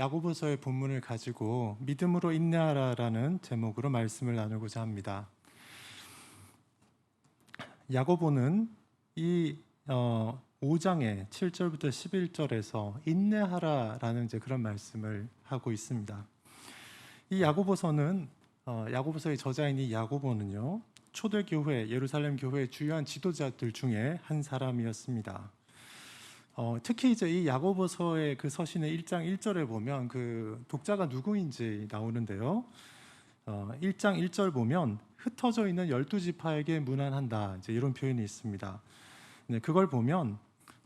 야고보서의 본문을 가지고 믿음으로 인내하라라는 제목으로 말씀을 나누고자 합니다. 야고보는 이 5장의 7절부터 11절에서 인내하라라는 이제 그런 말씀을 하고 있습니다. 이 야고보서는 야고보서의 저자인 이 야고보는요, 초대교회 예루살렘 교회의 주요한 지도자들 중에 한 사람이었습니다. 특히 이제 이 야고보서의 그 서신의 1장 1절에 보면 그 독자가 누구인지 나오는데요. 1장 1절 보면 흩어져 있는 12지파에게 문안한다, 이제 이런 표현이 있습니다. 네, 그걸 보면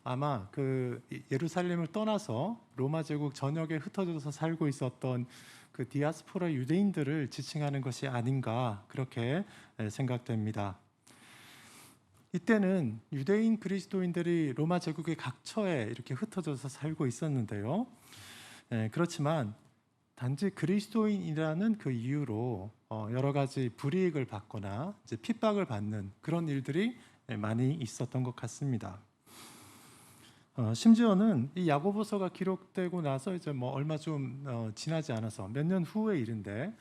아마 그 예루살렘을 떠나서 로마 제국 전역에 흩어져서 살고 있었던 그 디아스포라 유대인들을 지칭하는 것이 아닌가, 그렇게 생각됩니다. 이때는 유대인 그리스도인들이 로마 제국의 각처에 이렇게 흩어져서 살고 있었는데요. 그렇지만 단지 그리스도인이라는 그 이유로 여러 가지 불이익을 받거나 이제 핍박을 받는 그런 일들이 많이 있었던 것 같습니다. 심지어는 이 야고보서가 기록되고 나서 이제 뭐 얼마 좀 지나지 않아서 몇 년 후의 일인데,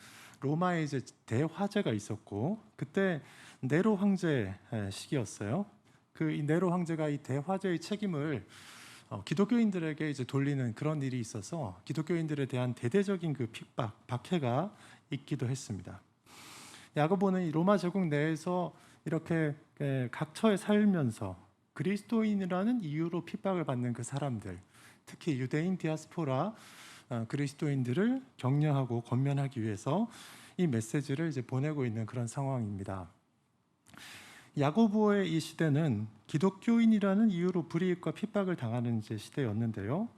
로마에 이제 대화재가 있었고, 그때 네로 황제 시기였어요. 그 이 네로 황제가 이 대화재의 책임을 기독교인들에게 이제 돌리는 그런 일이 있어서 기독교인들에 대한 대대적인 그 핍박, 박해가 있기도 했습니다. 야고보는 이 로마 제국 내에서 이렇게 각처에 살면서 그리스도인이라는 이유로 핍박을 받는 그 사람들, 특히 유대인 디아스포라 그리스도인들을 격려하고 권면하기 위해서 이 메시지를 이제 보내고 있는 그런 상황입니다. 야고보의 이 시대는 기독교인이라는 이유로 불이익과 핍박을 당하는 이제 시대였는데요.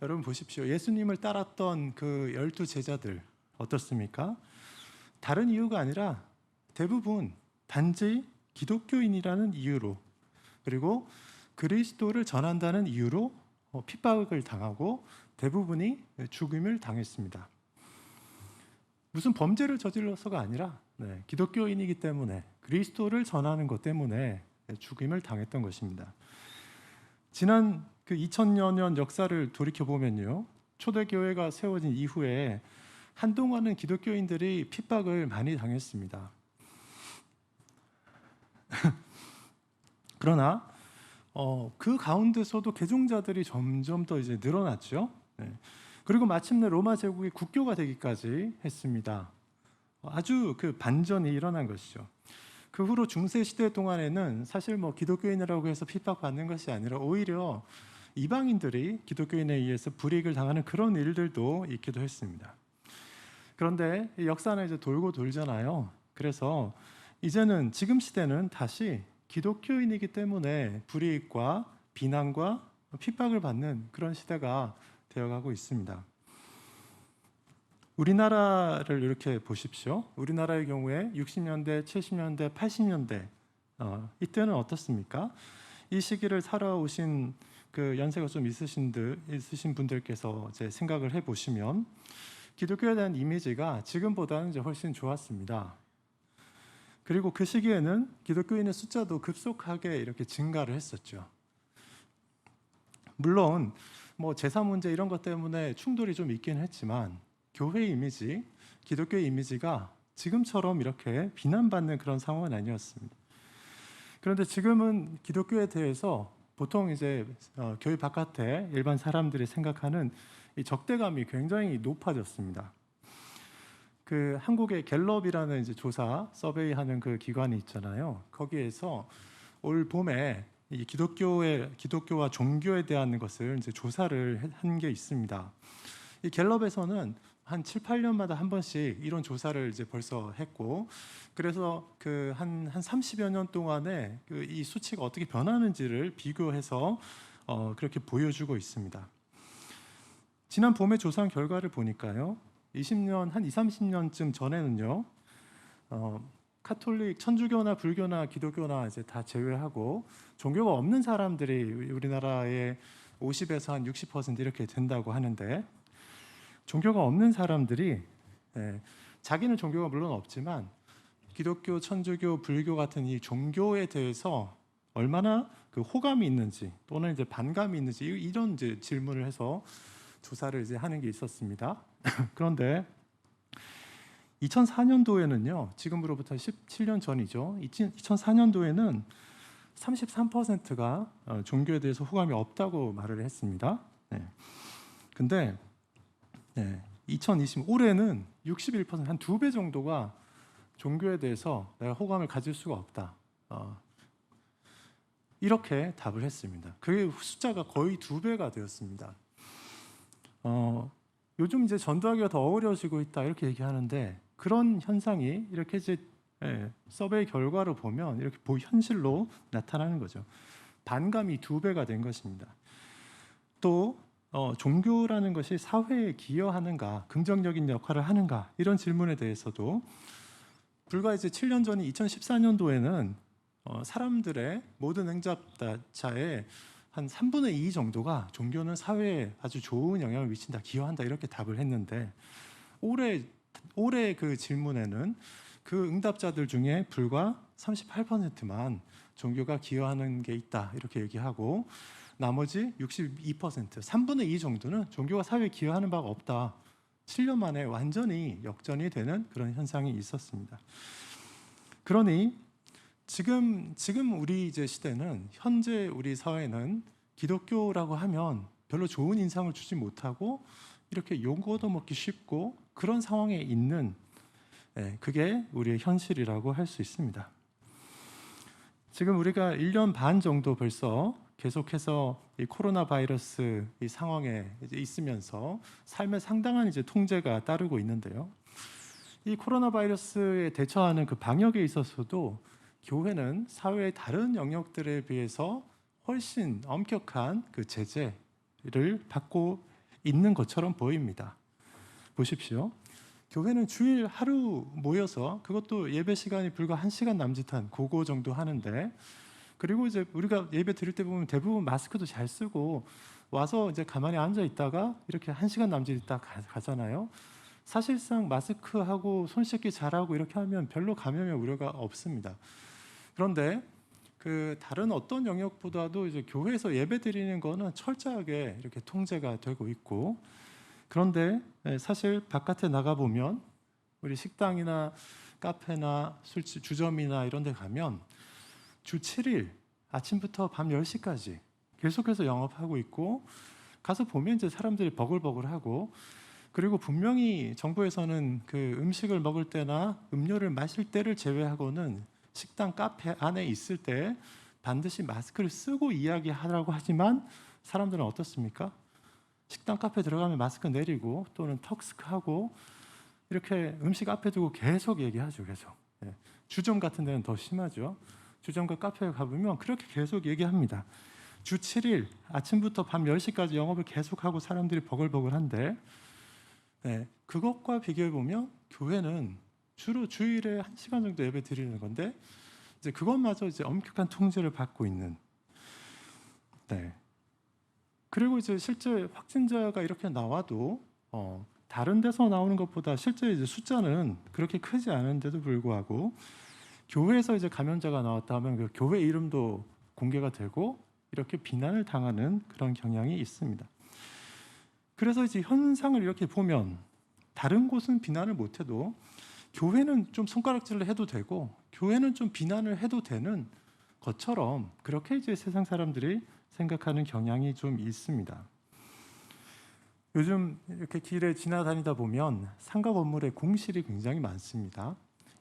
여러분 보십시오. 예수님을 따랐던 그 12 제자들 어떻습니까? 다른 이유가 아니라 대부분 단지 기독교인이라는 이유로, 그리고 그리스도를 전한다는 이유로 핍박을 당하고 대부분이 죽임을 당했습니다. 무슨 범죄를 저질러서가 아니라 기독교인이기 때문에, 그리스도를 전하는 것 때문에 죽임을 당했던 것입니다. 지난 그 2000여 년 역사를 돌이켜보면요, 초대교회가 세워진 이후에 한동안은 기독교인들이 핍박을 많이 당했습니다. 그러나 그 가운데서도 개종자들이 점점 더 이제 늘어났죠. 그리고 마침내 로마 제국이 국교가 되기까지 했습니다. 아주 그 반전이 일어난 것이죠. 그 후로 중세 시대 동안에는 사실 뭐 기독교인이라고 해서 핍박받는 것이 아니라 오히려 이방인들이 기독교인에 의해서 불이익을 당하는 그런 일들도 있기도 했습니다. 그런데 역사는 이제 돌고 돌잖아요. 그래서 이제는 지금 시대는 다시 기독교인이기 때문에 불이익과 비난과 핍박을 받는 그런 시대가 되어가고 있습니다. 우리나라를 이렇게 보십시오. 우리나라의 경우에 60년대, 70년대, 80년대 이때는 어떻습니까? 이 시기를 살아오신 그 연세가 좀 있으신 분들께서 이제 생각을 해보시면 기독교에 대한 이미지가 지금보다는 이제 훨씬 좋았습니다. 그리고 그 시기에는 기독교인의 숫자도 급속하게 이렇게 증가를 했었죠. 물론 뭐 제사 문제 이런 것 때문에 충돌이 좀 있긴 했지만 교회의 이미지, 기독교의 이미지가 지금처럼 이렇게 비난받는 그런 상황은 아니었습니다. 그런데 지금은 기독교에 대해서 보통 이제 교회 바깥에 일반 사람들이 생각하는 이 적대감이 굉장히 높아졌습니다. 그 한국의 갤럽이라는 이제 조사 서베이하는 그 기관이 있잖아요. 거기에서 올 봄에 이 기독교와 종교에 대한 것을 이제 조사를 한 게 있습니다. 이 갤럽에서는 한 7, 8년마다 한 번씩 이런 조사를 이제 벌써 했고, 그래서 그 한 30여 년 동안에 그 이 수치가 어떻게 변하는지를 비교해서 그렇게 보여주고 있습니다. 지난 봄에 조사한 결과를 보니까요, 20년, 한 20, 30년쯤 전에는요, 카톨릭, 천주교나 불교나 기독교나 이제 다 제외하고 종교가 없는 사람들이 우리나라의 50에서 한 60% 이렇게 된다고 하는데, 종교가 없는 사람들이 자기는 종교가 물론 없지만 기독교, 천주교, 불교 같은 이 종교에 대해서 얼마나 그 호감이 있는지 또는 이제 반감이 있는지 이런 이제 질문을 해서 조사를 이제 하는 게 있었습니다. 그런데 2004년도에는요, 지금으로부터 17년 전이죠. 2004년도에는 33%가 종교에 대해서 호감이 없다고 말을 했습니다. 네. 근데 2020 올해는 61%, 한 2배 정도가 종교에 대해서 내가 호감을 가질 수가 없다. 이렇게 답을 했습니다. 그 숫자가 거의 2배가 되었습니다. 요즘 이제 전도하기가 더 어려워지고 있다 이렇게 얘기하는데 그런 현상이 이렇게 이제 서베이 결과로 보면 이렇게 현실로 나타나는 거죠. 반감이 2배가 된 것입니다. 또 종교라는 것이 사회에 기여하는가, 긍정적인 역할을 하는가 이런 질문에 대해서도 불과 이제 7년 전인 2014년도에는 사람들의 모든 응답자의 한 3분의 2 정도가 종교는 사회에 아주 좋은 영향을 미친다, 기여한다 이렇게 답을 했는데 올해 그 질문에는 그 응답자들 중에 불과 38%만 종교가 기여하는 게 있다 이렇게 얘기하고 나머지 62%, 3분의 2 정도는 종교가 사회에 기여하는 바가 없다. 7년 만에 완전히 역전이 되는 그런 현상이 있었습니다. 그러니 지금 우리 이제 시대는 현재 우리 사회는 기독교라고 하면 별로 좋은 인상을 주지 못하고 이렇게 욕 얻어먹기 쉽고 그런 상황에 있는 그게 우리의 현실이라고 할 수 있습니다. 지금 우리가 1년 반 정도 벌써 계속해서 이 코로나 바이러스 이 상황에 이제 있으면서 삶에 상당한 이제 통제가 따르고 있는데요. 이 코로나 바이러스에 대처하는 그 방역에 있어서도 교회는 사회의 다른 영역들에 비해서 훨씬 엄격한 그 제재를 받고 있는 것처럼 보입니다. 보십시오. 교회는 주일 하루 모여서 그것도 예배 시간이 불과 1시간 남짓한 그거 정도 하는데 그리고 이제 우리가 예배 드릴 때 보면 대부분 마스크도 잘 쓰고 와서 이제 가만히 앉아 있다가 이렇게 1시간 남짓 있다 가잖아요. 사실상 마스크하고 손 씻기 잘하고 이렇게 하면 별로 감염의 우려가 없습니다. 그런데 그 다른 어떤 영역보다도 이제 교회에서 예배 드리는 거는 철저하게 이렇게 통제가 되고 있고 그런데 사실 바깥에 나가 보면 우리 식당이나 카페나 술집 주점이나 이런 데 가면 주 7일 아침부터 밤 10시까지 계속해서 영업하고 있고 가서 보면 이제 사람들이 버글버글하고 그리고 분명히 정부에서는 그 음식을 먹을 때나 음료를 마실 때를 제외하고는 식당 카페 안에 있을 때 반드시 마스크를 쓰고 이야기하라고 하지만 사람들은 어떻습니까? 식당 카페 들어가면 마스크 내리고 또는 턱스크하고 이렇게 음식 앞에 두고 계속 얘기하죠. 계속. 주점 같은 데는 더 심하죠. 주점과 카페에 가보면 그렇게 계속 얘기합니다. 주 7일 아침부터 밤 10시까지 영업을 계속하고 사람들이 버글버글한데 그것과 비교해보면 교회는 주로 주일에 1시간 정도 예배 드리는 건데 이제 그것마저 이제 엄격한 통제를 받고 있는 그리고 이제 실제 확진자가 이렇게 나와도 다른 데서 나오는 것보다 실제 이제 숫자는 그렇게 크지 않은데도 불구하고 교회에서 이제 감염자가 나왔다 하면 그 교회 이름도 공개가 되고 이렇게 비난을 당하는 그런 경향이 있습니다. 그래서 이제 현상을 이렇게 보면 다른 곳은 비난을 못해도 교회는 좀 손가락질을 해도 되고 교회는 좀 비난을 해도 되는 것처럼 그렇게 이제 세상 사람들이 생각하는 경향이 좀 있습니다. 요즘 이렇게 길에 지나다니다 보면 상가 건물에 공실이 굉장히 많습니다.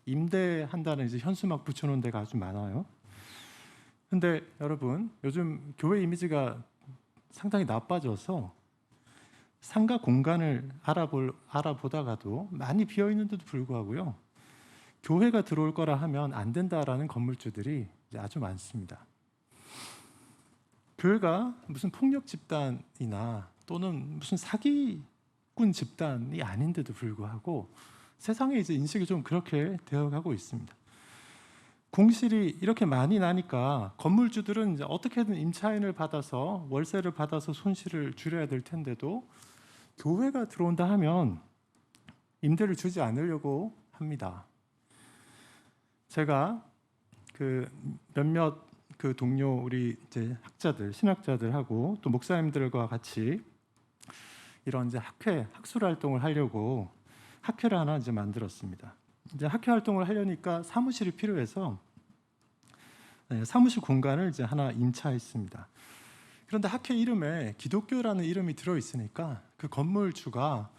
임대한다는 이제 현수막 붙여놓은 데가 아주 많아요. 근데 여러분 요즘 교회 이미지가 상당히 나빠져서 상가 공간을 알아보다가도 많이 비어 있는데도 불구하고요. 교회가 들어올 거라 하면 안 된다라는 건물주들이 이제 아주 많습니다. 교회가 무슨 폭력 집단이나 또는 무슨 사기꾼 집단이 아닌데도 불구하고 세상에 이제 인식이 좀 그렇게 되어가고 있습니다. 공실이 이렇게 많이 나니까 건물주들은 이제 어떻게든 임차인을 받아서 월세를 받아서 손실을 줄여야 될 텐데도 교회가 들어온다 하면 임대를 주지 않으려고 합니다. 제가 그 몇몇 그 동료 우리 이제 학자들, 신학자들하고 또 목사님들과 같이 이런 이제 학술 활동을 하려고 학회를 하나 이제 만들었습니다. 이제 학회 활동을 하려니까 사무실이 필요해서 사무실 공간을 이제 하나 임차했습니다. 그런데 학회 이름에 기독교라는 이름이 들어 있으니까 그 건물주가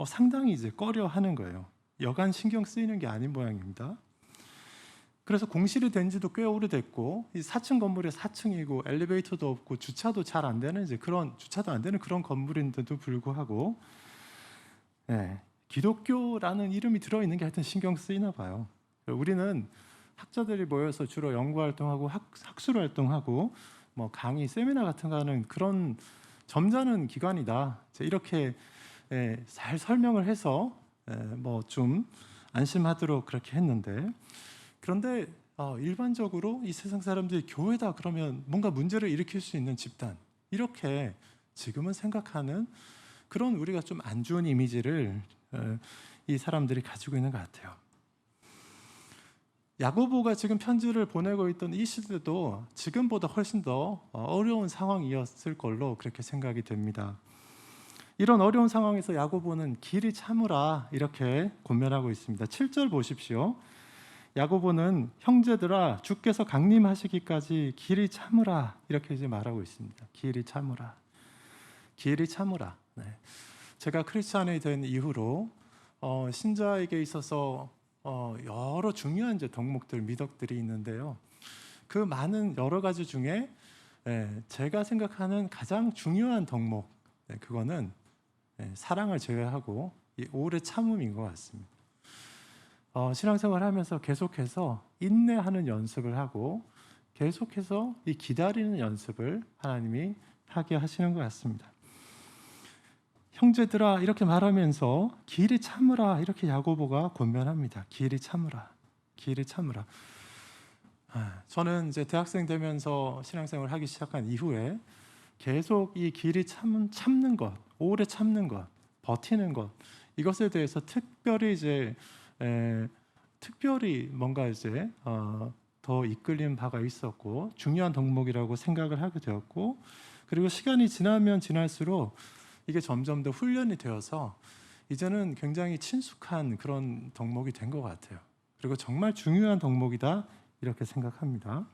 상당히 이제 꺼려하는 거예요. 여간 신경 쓰이는 게 아닌 모양입니다. 그래서 공실이 된 지도 꽤 오래됐고, 이 4층 건물이 4층이고 엘리베이터도 없고 주차도 잘 안 되는 주차도 안 되는 그런 건물인데도 불구하고 기독교라는 이름이 들어 있는 게 하여튼 신경 쓰이나 봐요. 우리는 학자들이 모여서 주로 연구 활동하고 학술 활동하고 강의, 세미나 같은 거 하는 그런 점잖은 기관이다. 이렇게 잘 설명을 해서 좀 안심하도록 그렇게 했는데, 그런데 일반적으로 이 세상 사람들이 교회다 그러면 뭔가 문제를 일으킬 수 있는 집단, 이렇게 지금은 생각하는 그런 우리가 좀 안 좋은 이미지를 이 사람들이 가지고 있는 것 같아요. 야고보가 지금 편지를 보내고 있던 이 시대도 지금보다 훨씬 더 어려운 상황이었을 걸로 그렇게 생각이 됩니다. 이런 어려운 상황에서 야고보는 길이 참으라 이렇게 권면하고 있습니다. 7절 보십시오. 야고보는 형제들아 주께서 강림하시기까지 길이 참으라 이렇게 이제 말하고 있습니다. 길이 참으라. 길이 참으라. 제가 크리스찬이 된 이후로 신자에게 있어서 여러 중요한 이제 덕목들, 미덕들이 있는데요. 그 많은 여러 가지 중에 제가 생각하는 가장 중요한 덕목, 그거는 사랑을 제외하고 이 오래 참음인 것 같습니다. 신앙생활 하면서 계속해서 인내하는 연습을 하고 계속해서 이 기다리는 연습을 하나님이 하게 하시는 것 같습니다. 형제들아 이렇게 말하면서 길이 참으라 이렇게 야고보가 권면합니다. 길이 참으라. 길이 참으라. 저는 이제 대학생 되면서 신앙생활을 하기 시작한 이후에 계속 이 길이 참는 것, 오래 참는 것, 버티는 것, 이것에 대해서 특별히 뭔가 이제 더 이끌린 바가 있었고 중요한 덕목이라고 생각을 하게 되었고, 그리고 시간이 지나면 지날수록 이게 점점 더 훈련이 되어서 이제는 굉장히 친숙한 그런 덕목이 된 것 같아요. 그리고 정말 중요한 덕목이다 이렇게 생각합니다.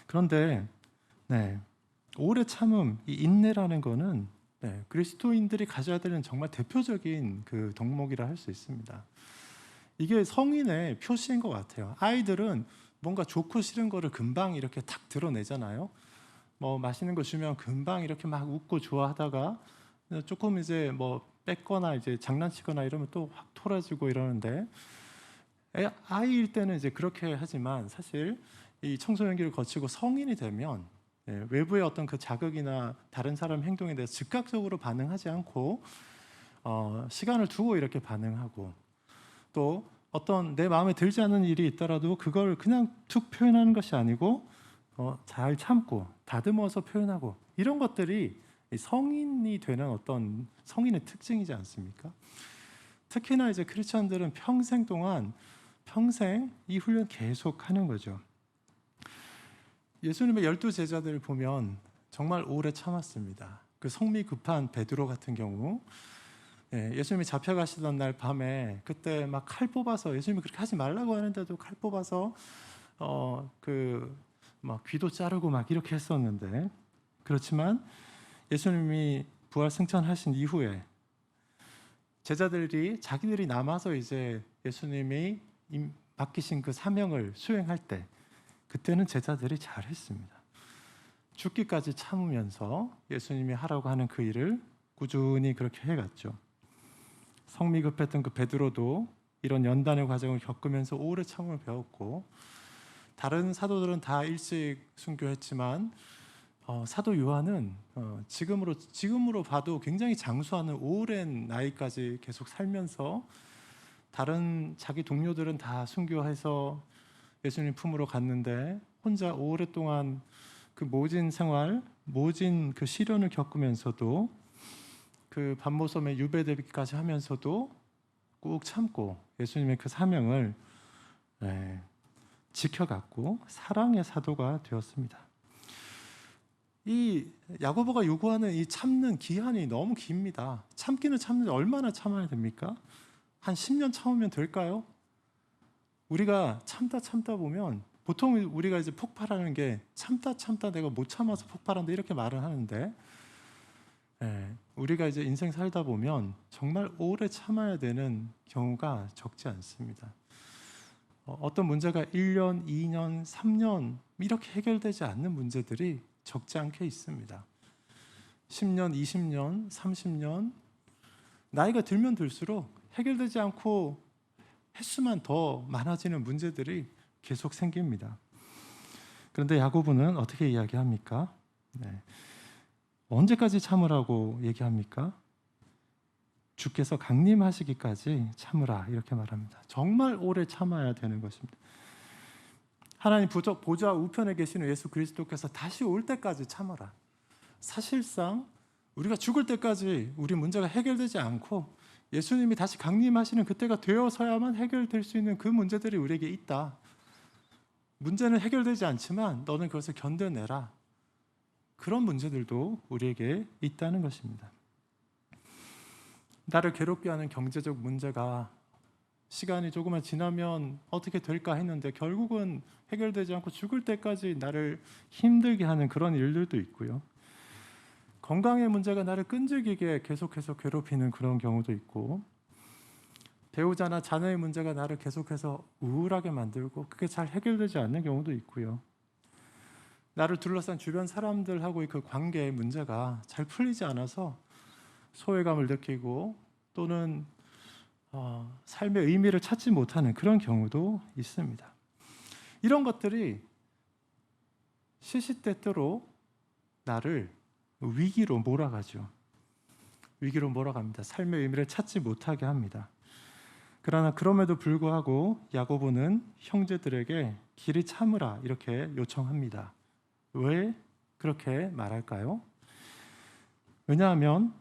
그런데 오래 참음, 이 인내라는 거는 그리스도인들이 가져야 되는 정말 대표적인 그 덕목이라 할 수 있습니다. 이게 성인의 표시인 것 같아요. 아이들은 뭔가 좋고 싫은 거를 금방 이렇게 탁 드러내잖아요. 맛있는 거 주면 금방 이렇게 막 웃고 좋아하다가 조금 이제 뺏거나 이제 장난치거나 이러면 또 확 토라지고 이러는데, 아이일 때는 이제 그렇게 하지만 사실 이 청소년기를 거치고 성인이 되면 외부의 어떤 그 자극이나 다른 사람 행동에 대해서 즉각적으로 반응하지 않고 시간을 두고 이렇게 반응하고, 또 어떤 내 마음에 들지 않는 일이 있더라도 그걸 그냥 툭 표현하는 것이 아니고 잘 참고 다듬어서 표현하고, 이런 것들이 성인이 되는 어떤 성인의 특징이지 않습니까? 특히나 이제 크리스천들은 평생 이 훈련 계속 하는 거죠. 예수님의 12 제자들을 보면 정말 오래 참았습니다. 그 성미 급한 베드로 같은 경우, 예수님이 잡혀가시던 날 밤에 그때 막 칼 뽑아서, 예수님이 그렇게 하지 말라고 하는데도 칼 뽑아서 막 귀도 자르고 막 이렇게 했었는데, 그렇지만 예수님이 부활 승천하신 이후에 제자들이 자기들이 남아서 이제 예수님이 맡기신 그 사명을 수행할 때, 그때는 제자들이 잘했습니다. 죽기까지 참으면서 예수님이 하라고 하는 그 일을 꾸준히 그렇게 해갔죠. 성미 급했던 그 베드로도 이런 연단의 과정을 겪으면서 오래 참음을 배웠고, 다른 사도들은 다 일찍 순교했지만 사도 요한은 지금으로 봐도 굉장히 장수하는 오랜 나이까지 계속 살면서, 다른 자기 동료들은 다 순교해서 예수님 품으로 갔는데 혼자 오랫동안 그 모진 생활, 모진 그 시련을 겪으면서도 그 반모섬에 유배되기까지 하면서도 꾹 참고 예수님의 그 사명을 지켜갔고 사랑의 사도가 되었습니다. 이 야고보가 요구하는 이 참는 기한이 너무 깁니다. 참기는 참는데 얼마나 참아야 됩니까? 한 10년 참으면 될까요? 우리가 참다 보면 보통 우리가 이제 폭발하는 게 참다 내가 못 참아서 폭발한다 이렇게 말을 하는데, 우리가 이제 인생 살다 보면 정말 오래 참아야 되는 경우가 적지 않습니다. 어떤 문제가 1년, 2년, 3년 이렇게 해결되지 않는 문제들이 적지 않게 있습니다. 10년, 20년, 30년 나이가 들면 들수록 해결되지 않고 횟수만 더 많아지는 문제들이 계속 생깁니다. 그런데 야고보는 어떻게 이야기합니까? 언제까지 참으라고 얘기합니까? 주께서 강림하시기까지 참으라 이렇게 말합니다. 정말 오래 참아야 되는 것입니다. 하나님 보좌 우편에 계시는 예수 그리스도께서 다시 올 때까지 참아라. 사실상 우리가 죽을 때까지 우리 문제가 해결되지 않고 예수님이 다시 강림하시는 그때가 되어서야만 해결될 수 있는 그 문제들이 우리에게 있다. 문제는 해결되지 않지만 너는 그것을 견뎌내라. 그런 문제들도 우리에게 있다는 것입니다. 나를 괴롭게 하는 경제적 문제가 시간이 조금만 지나면 어떻게 될까 했는데 결국은 해결되지 않고 죽을 때까지 나를 힘들게 하는 그런 일들도 있고요. 건강의 문제가 나를 끈질기게 계속해서 괴롭히는 그런 경우도 있고, 배우자나 자녀의 문제가 나를 계속해서 우울하게 만들고 그게 잘 해결되지 않는 경우도 있고요. 나를 둘러싼 주변 사람들하고의 그 관계의 문제가 잘 풀리지 않아서 소외감을 느끼고 또는 삶의 의미를 찾지 못하는 그런 경우도 있습니다. 이런 것들이 시시때때로 나를 위기로 몰아가죠. 위기로 몰아갑니다. 삶의 의미를 찾지 못하게 합니다. 그러나 그럼에도 불구하고 야고보는 형제들에게 길이 참으라 이렇게 요청합니다. 왜 그렇게 말할까요? 왜냐하면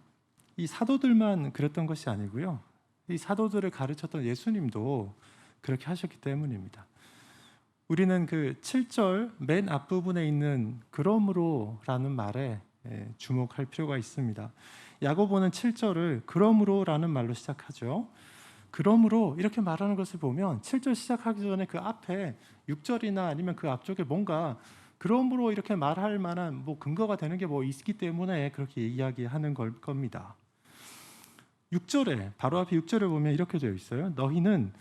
이 사도들만 그랬던 것이 아니고요. 이 사도들을 가르쳤던 예수님도 그렇게 하셨기 때문입니다. 우리는 그 7절 맨 앞부분에 있는 그러므로라는 말에 주목할 필요가 있습니다. 야고보는 7절을 그러므로라는 말로 시작하죠. 그러므로 이렇게 말하는 것을 보면 7절 시작하기 전에 그 앞에 6절이나 아니면 그 앞쪽에 뭔가 그러므로 이렇게 말할 만한 근거가 되는 게 있기 때문에 그렇게 이야기하는 겁니다. 6절에 바로 앞에 6절에 보면 이렇게 되어 있어요. 너희는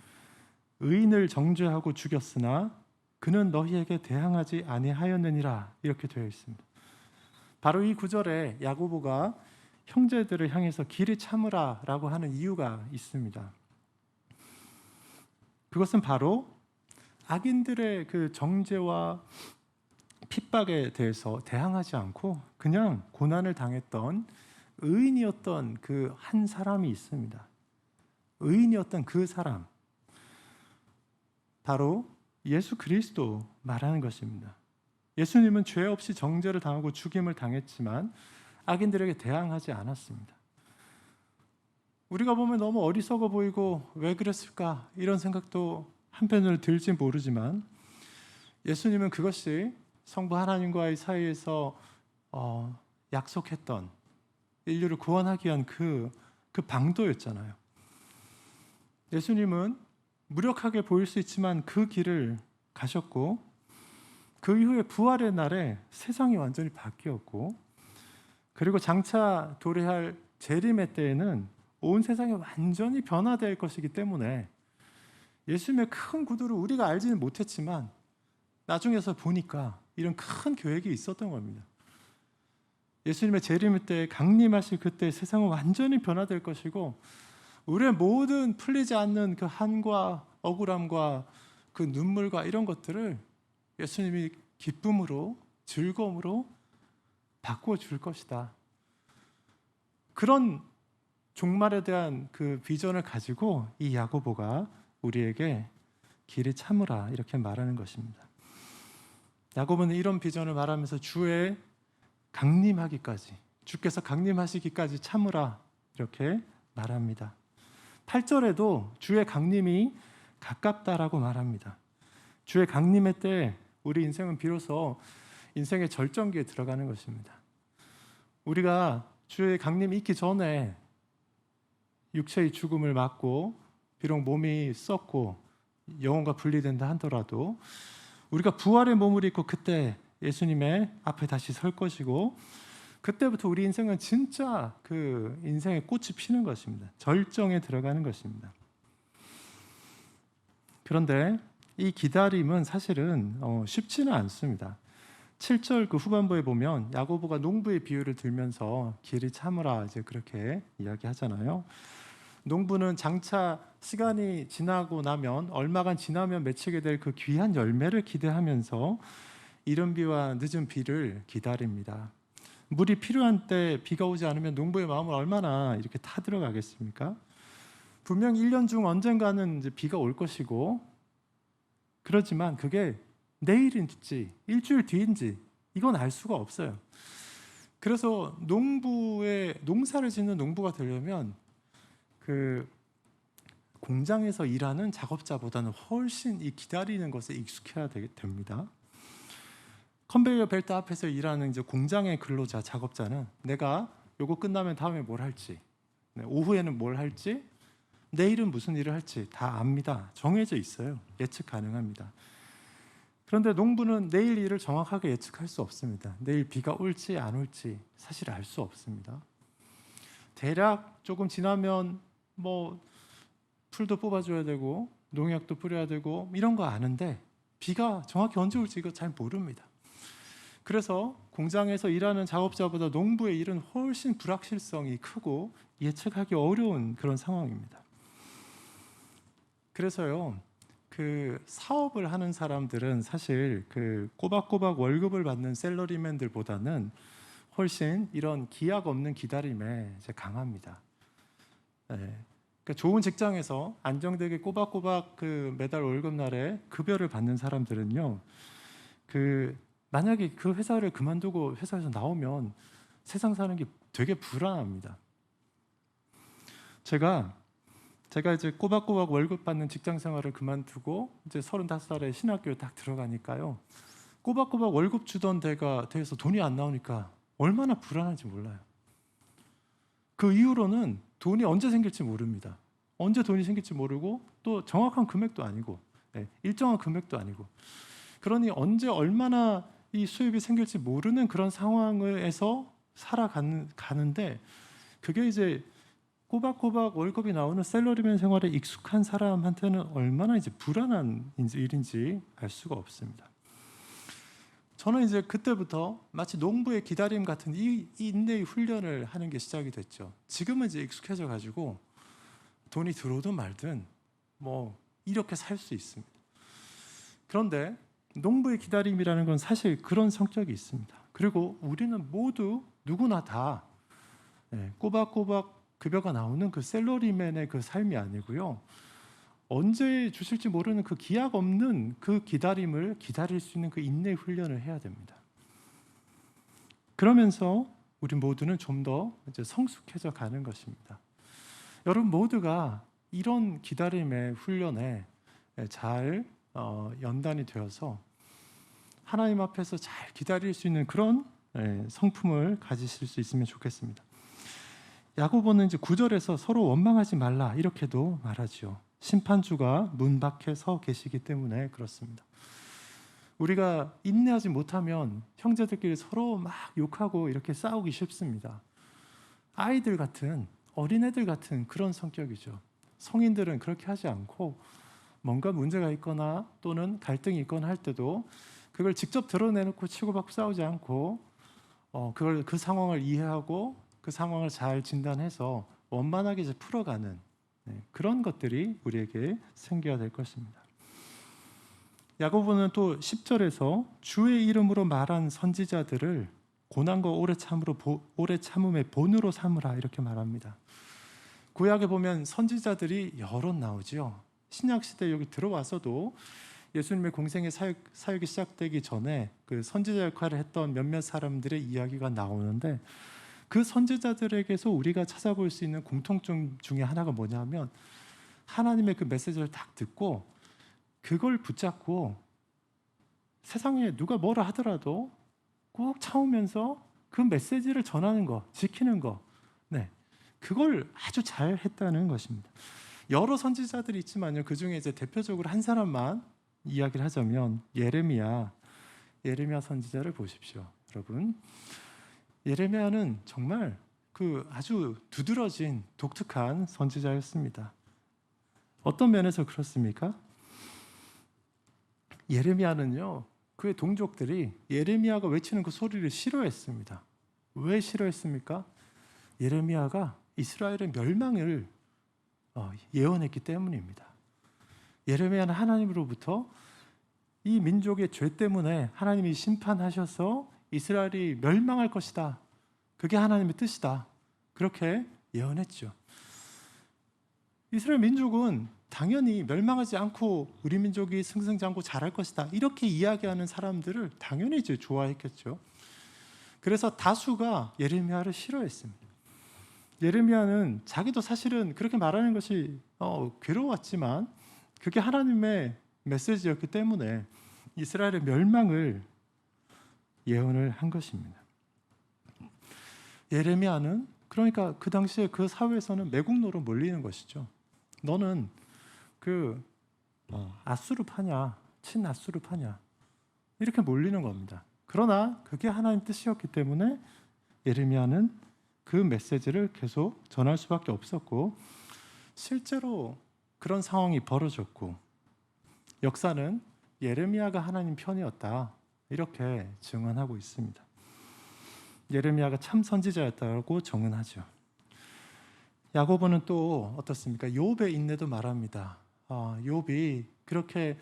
의인을 정죄하고 죽였으나 그는 너희에게 대항하지 아니하였느니라 이렇게 되어 있습니다. 바로 이 구절에 야고보가 형제들을 향해서 길이 참으라라고 하는 이유가 있습니다. 그것은 바로 악인들의 그 정죄와 핍박에 대해서 대항하지 않고 그냥 고난을 당했던 의인이었던 그 한 사람이 있습니다. 의인이었던 그 사람, 바로 예수 그리스도 말하는 것입니다. 예수님은 죄 없이 정죄를 당하고 죽임을 당했지만 악인들에게 대항하지 않았습니다. 우리가 보면 너무 어리석어 보이고 왜 그랬을까 이런 생각도 한편으로 들지 모르지만 예수님은 그것이 성부 하나님과의 사이에서 약속했던 인류를 구원하기 위한 그 방도였잖아요. 예수님은 무력하게 보일 수 있지만 그 길을 가셨고 그 이후에 부활의 날에 세상이 완전히 바뀌었고 그리고 장차 도래할 재림의 때에는 온 세상이 완전히 변화될 것이기 때문에 예수님의 큰 구두를 우리가 알지는 못했지만 나중에서 보니까 이런 큰 계획이 있었던 겁니다. 예수님의 재림 때 강림하실 그때 세상은 완전히 변화될 것이고 우리의 모든 풀리지 않는 그 한과 억울함과 그 눈물과 이런 것들을 예수님이 기쁨으로 즐거움으로 바꾸어 줄 것이다. 그런 종말에 대한 그 비전을 가지고 이 야고보가 우리에게 길이 참으라 이렇게 말하는 것입니다. 야고보는 이런 비전을 말하면서 주의 강림하기까지, 주께서 강림하시기까지 참으라 이렇게 말합니다. 8절에도 주의 강림이 가깝다라고 말합니다. 주의 강림의 때 우리 인생은 비로소 인생의 절정기에 들어가는 것입니다. 우리가 주의 강림이 있기 전에 육체의 죽음을 맞고 비록 몸이 썩고 영혼과 분리된다 하더라도 우리가 부활의 몸을 입고 그때 예수님의 앞에 다시 설 것이고 그때부터 우리 인생은 진짜 그 인생의 꽃이 피는 것입니다. 절정에 들어가는 것입니다. 그런데 이 기다림은 사실은 쉽지는 않습니다. 7절 그 후반부에 보면 야고보가 농부의 비유를 들면서 길이 참으라 이제 그렇게 이야기하잖아요. 농부는 장차 시간이 지나고 나면 얼마간 지나면 맺히게 될 그 귀한 열매를 기대하면서 이른 비와 늦은 비를 기다립니다. 물이 필요한 때 비가 오지 않으면 농부의 마음을 얼마나 이렇게 타들어가겠습니까? 분명 1년 중 언젠가는 이제 비가 올 것이고 그렇지만 그게 내일인지 일주일 뒤인지 이건 알 수가 없어요. 그래서 농사를 짓는 농부가 되려면 그 공장에서 일하는 작업자보다는 훨씬 이 기다리는 것에 익숙해야 됩니다. 컨베이어 벨트 앞에서 일하는 이제 공장의 근로자, 작업자는 내가 요거 끝나면 다음에 뭘 할지, 오후에는 뭘 할지, 내일은 무슨 일을 할지 다 압니다. 정해져 있어요. 예측 가능합니다. 그런데 농부는 내일 일을 정확하게 예측할 수 없습니다. 내일 비가 올지 안 올지 사실 알 수 없습니다. 대략 조금 지나면 뭐 풀도 뽑아줘야 되고 농약도 뿌려야 되고 이런 거 아는데 비가 정확히 언제 올지 이거 잘 모릅니다. 그래서 공장에서 일하는 작업자보다 농부의 일은 훨씬 불확실성이 크고 예측하기 어려운 그런 상황입니다. 그래서요, 그 사업을 하는 사람들은 사실 그 꼬박꼬박 월급을 받는 샐러리맨들보다는 훨씬 이런 기약 없는 기다림에 이제 강합니다. 네. 그러니까 좋은 직장에서 안정되게 꼬박꼬박 그 매달 월급날에 급여를 받는 사람들은요, 그 만약에 그 회사를 그만두고 회사에서 나오면 세상 사는 게 되게 불안합니다. 제가 이제 꼬박꼬박 월급 받는 직장 생활을 그만두고 이제 35살에 신학교에 딱 들어가니까요. 꼬박꼬박 월급 주던 데가 돼서 돈이 안 나오니까 얼마나 불안한지 몰라요. 그 이후로는 돈이 언제 생길지 모릅니다. 언제 돈이 생길지 모르고 또 정확한 금액도 아니고 일정한 금액도 아니고 그러니 언제 얼마나 이 수입이 생길지 모르는 그런 상황에서 살아가는데 그게 이제 꼬박꼬박 월급이 나오는 샐러리맨 생활에 익숙한 사람한테는 얼마나 이제 불안한 일인지 알 수가 없습니다. 저는 이제 그때부터 마치 농부의 기다림 같은 이 인내의 훈련을 하는 게 시작이 됐죠. 지금은 이제 익숙해져 가지고 돈이 들어오든 말든 뭐 이렇게 살 수 있습니다. 그런데 농부의 기다림이라는 건 사실 그런 성격이 있습니다. 그리고 우리는 모두 누구나 다 꼬박꼬박 급여가 나오는 그 샐러리맨의 그 삶이 아니고요. 언제 주실지 모르는 그 기약 없는 그 기다림을 기다릴 수 있는 그 인내 훈련을 해야 됩니다. 그러면서 우리 모두는 좀 더 이제 성숙해져 가는 것입니다. 여러분 모두가 이런 기다림의 훈련에 잘 연단이 되어서 하나님 앞에서 잘 기다릴 수 있는 그런 성품을 가지실 수 있으면 좋겠습니다. 야고보는 이제 9절에서 서로 원망하지 말라 이렇게도 말하죠. 심판주가 문 밖에 서 계시기 때문에 그렇습니다. 우리가 인내하지 못하면 형제들끼리 서로 막 욕하고 이렇게 싸우기 쉽습니다. 아이들 같은 어린애들 같은 그런 성격이죠. 성인들은 그렇게 하지 않고 뭔가 문제가 있거나 또는 갈등이 있거나 할 때도 그걸 직접 드러내놓고 치고받고 싸우지 않고 그 상황을 이해하고 그 상황을 잘 진단해서 원만하게 이제 풀어가는 그런 것들이 우리에게 생겨야 될 것입니다. 야고보는 또 10절에서 주의 이름으로 말한 선지자들을 고난과 오래 참음의 본으로 삼으라 이렇게 말합니다. 구약에 보면 선지자들이 여럿 나오지요. 신약 시대 여기 들어와서도 예수님의 공생의 사역이 시작되기 전에 그 선지자 역할을 했던 몇몇 사람들의 이야기가 나오는데 그 선지자들에게서 우리가 찾아볼 수 있는 공통점 중에 하나가 뭐냐면 하나님의 그 메시지를 딱 듣고 그걸 붙잡고 세상에 누가 뭐라 하더라도 꼭 참으면서 그 메시지를 전하는 거, 지키는 거, 네, 그걸 아주 잘 했다는 것입니다. 여러 선지자들이 있지만요, 그 중에 이제 대표적으로 한 사람만 이야기를 하자면 예레미야 선지자를 보십시오, 여러분. 예레미야는 정말 그 아주 두드러진 독특한 선지자였습니다. 어떤 면에서 그렇습니까? 예레미야는요, 그의 동족들이 예레미야가 외치는 그 소리를 싫어했습니다. 왜 싫어했습니까? 예레미야가 이스라엘의 멸망을 예언했기 때문입니다. 예레미야는 하나님으로부터 이 민족의 죄 때문에 하나님이 심판하셔서 이스라엘이 멸망할 것이다, 그게 하나님의 뜻이다, 그렇게 예언했죠. 이스라엘 민족은 당연히 멸망하지 않고 우리 민족이 승승장구 잘할 것이다, 이렇게 이야기하는 사람들을 당연히 이제 좋아했겠죠. 그래서 다수가 예레미야를 싫어했습니다. 예레미야는 자기도 사실은 그렇게 말하는 것이 괴로웠지만 그게 하나님의 메시지였기 때문에 이스라엘의 멸망을 예언을 한 것입니다. 예레미야는 그러니까 그 당시에 그 사회에서는 매국노로 몰리는 것이죠. 너는 아수르파냐, 친아수르파냐, 이렇게 몰리는 겁니다. 그러나 그게 하나님 뜻이었기 때문에 예레미야는 그 메시지를 계속 전할 수밖에 없었고, 실제로 그런 상황이 벌어졌고 역사는 예레미야가 하나님 편이었다, 이렇게 증언하고 있습니다. 예레미야가 참 선지자였다고 증언하죠. 야고보는 또 어떻습니까? 욥의 인내도 말합니다. 욥이 그렇게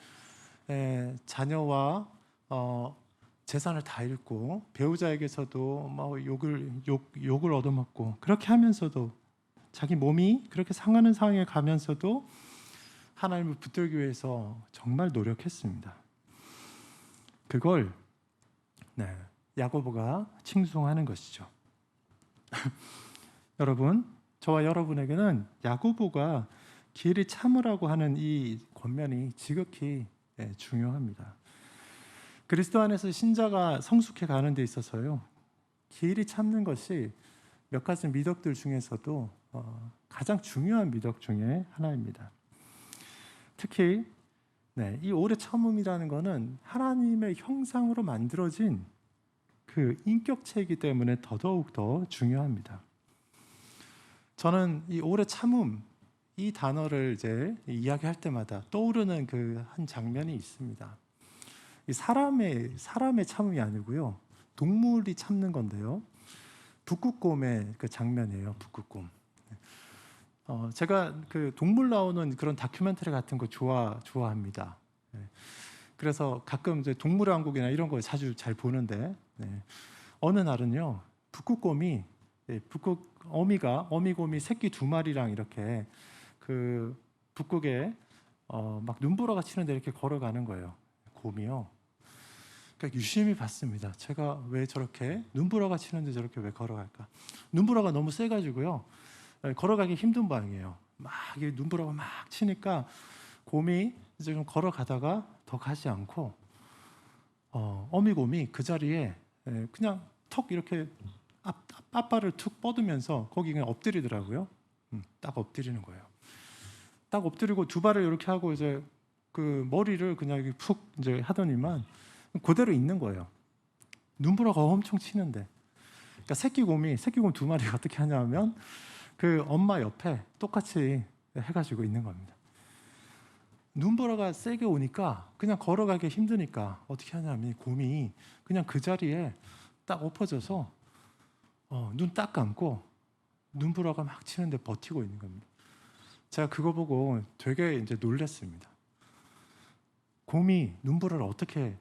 자녀와 재산을 다 잃고 배우자에게서도 욕을 얻어먹고 그렇게 하면서도 자기 몸이 그렇게 상하는 상황에 가면서도 하나님을 붙들기 위해서 정말 노력했습니다. 그걸 야고보가 칭송하는 것이죠. 여러분, 저와 여러분에게는 야고보가 길이 참으라고 하는 이 권면이 지극히 중요합니다. 그리스도 안에서 신자가 성숙해 가는 데 있어서요, 길이 참는 것이 몇 가지 미덕들 중에서도 가장 중요한 미덕 중에 하나입니다. 특히 이 오래 참음이라는 것은 하나님의 형상으로 만들어진 그 인격체이기 때문에 더더욱 더 중요합니다. 저는 이 오래 참음, 이 단어를 이제 이야기할 때마다 떠오르는 그 한 장면이 있습니다. 이 사람의 참음이 아니고요, 동물이 참는 건데요, 북극곰의 그 장면이에요. 북극곰. 제가 그 동물 나오는 그런 다큐멘터리 같은 거 좋아합니다. 그래서 가끔 이제 동물왕국이나 이런 거 자주 잘 보는데, 어느 날은요, 북극곰이 어미곰이 새끼 2마리랑 이렇게 그 북극에 막 눈보라가 치는데 이렇게 걸어가는 거예요. 곰이요. 그러니까 유심히 봤습니다. 제가 왜 저렇게 눈보라가 치는데 저렇게 왜 걸어갈까? 눈보라가 너무 세가지고요, 걸어가기 힘든 모양이에요. 막 눈보라가 막 치니까 곰이 이제 좀 걸어가다가 더 가지 않고 어미곰이 그 자리에 그냥 턱 이렇게 앞발을 툭 뻗으면서 거기 그냥 엎드리더라고요. 딱 엎드리는 거예요. 딱 엎드리고 2발을 이렇게 하고 이제 그 머리를 그냥 이렇게 푹 이제 하더니만 그대로 있는 거예요. 눈보라가 엄청 치는데. 그러니까 새끼곰 2마리가 어떻게 하냐면 그 엄마 옆에 똑같이 해가지고 있는 겁니다. 눈보라가 세게 오니까 그냥 걸어가기 힘드니까 어떻게 하냐면 곰이 그냥 그 자리에 딱 엎어져서 눈 딱 감고 눈보라가 막 치는데 버티고 있는 겁니다. 제가 그거 보고 되게 이제 놀랐습니다. 곰이 눈보라를 어떻게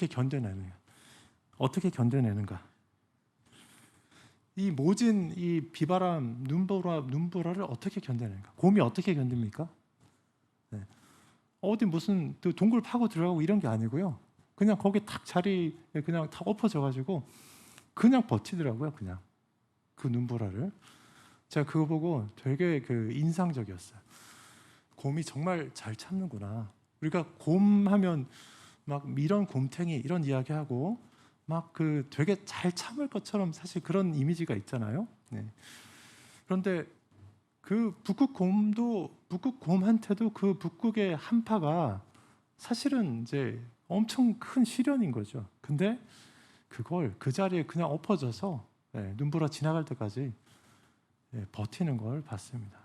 견뎌내는가? 이 모진 이 비바람 눈보라를 어떻게 견뎌내는가? 곰이 어떻게 견딥니까? 어디 무슨 동굴 파고 들어가고 이런 게 아니고요. 그냥 거기 탁 자리에 그냥 탁 엎어져가지고 그냥 버티더라고요. 그냥 그 눈보라를. 제가 그거 보고 되게 그 인상적이었어요. 곰이 정말 잘 참는구나. 우리가 곰 하면 막 이런 곰탱이 이런 이야기하고 막 그 되게 잘 참을 것처럼 사실 그런 이미지가 있잖아요. 네. 그런데 그 북극곰한테도 그 북극의 한파가 사실은 이제 엄청 큰 시련인 거죠. 근데 그걸 그 자리에 그냥 엎어져서 눈보라 지나갈 때까지 버티는 걸 봤습니다.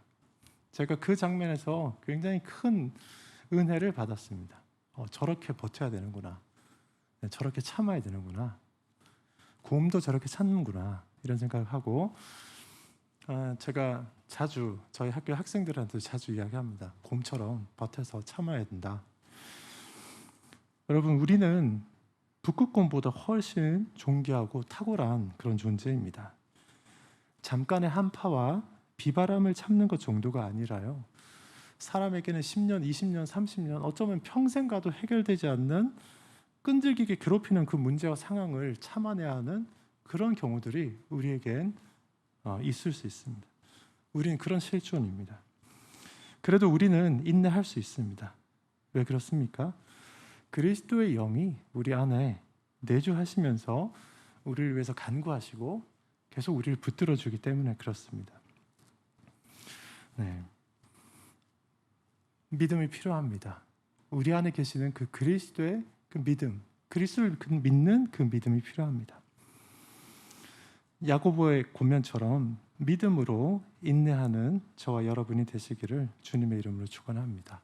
제가 그 장면에서 굉장히 큰 은혜를 받았습니다. 저렇게 버텨야 되는구나. 저렇게 참아야 되는구나. 곰도 저렇게 참는구나. 이런 생각을 하고 제가 자주 저희 학교 학생들한테 자주 이야기합니다. 곰처럼 버텨서 참아야 된다. 여러분, 우리는 북극곰보다 훨씬 존귀하고 탁월한 그런 존재입니다. 잠깐의 한파와 비바람을 참는 것 정도가 아니라요, 사람에게는 10년, 20년, 30년, 어쩌면 평생 가도 해결되지 않는 끈질기게 괴롭히는 그 문제와 상황을 참아내야 하는 그런 경우들이 우리에겐 있을 수 있습니다. 우리는 그런 실존입니다. 그래도 우리는 인내할 수 있습니다. 왜 그렇습니까? 그리스도의 영이 우리 안에 내주하시면서 우리를 위해서 간구하시고 계속 우리를 붙들어 주기 때문에 그렇습니다. 네. 믿음이 필요합니다. 우리 안에 계시는 그 그리스도의 그 믿음, 그리스도를 믿는 그 믿음이 필요합니다. 야고보의 권면처럼 믿음으로 인내하는 저와 여러분이 되시기를 주님의 이름으로 축원합니다.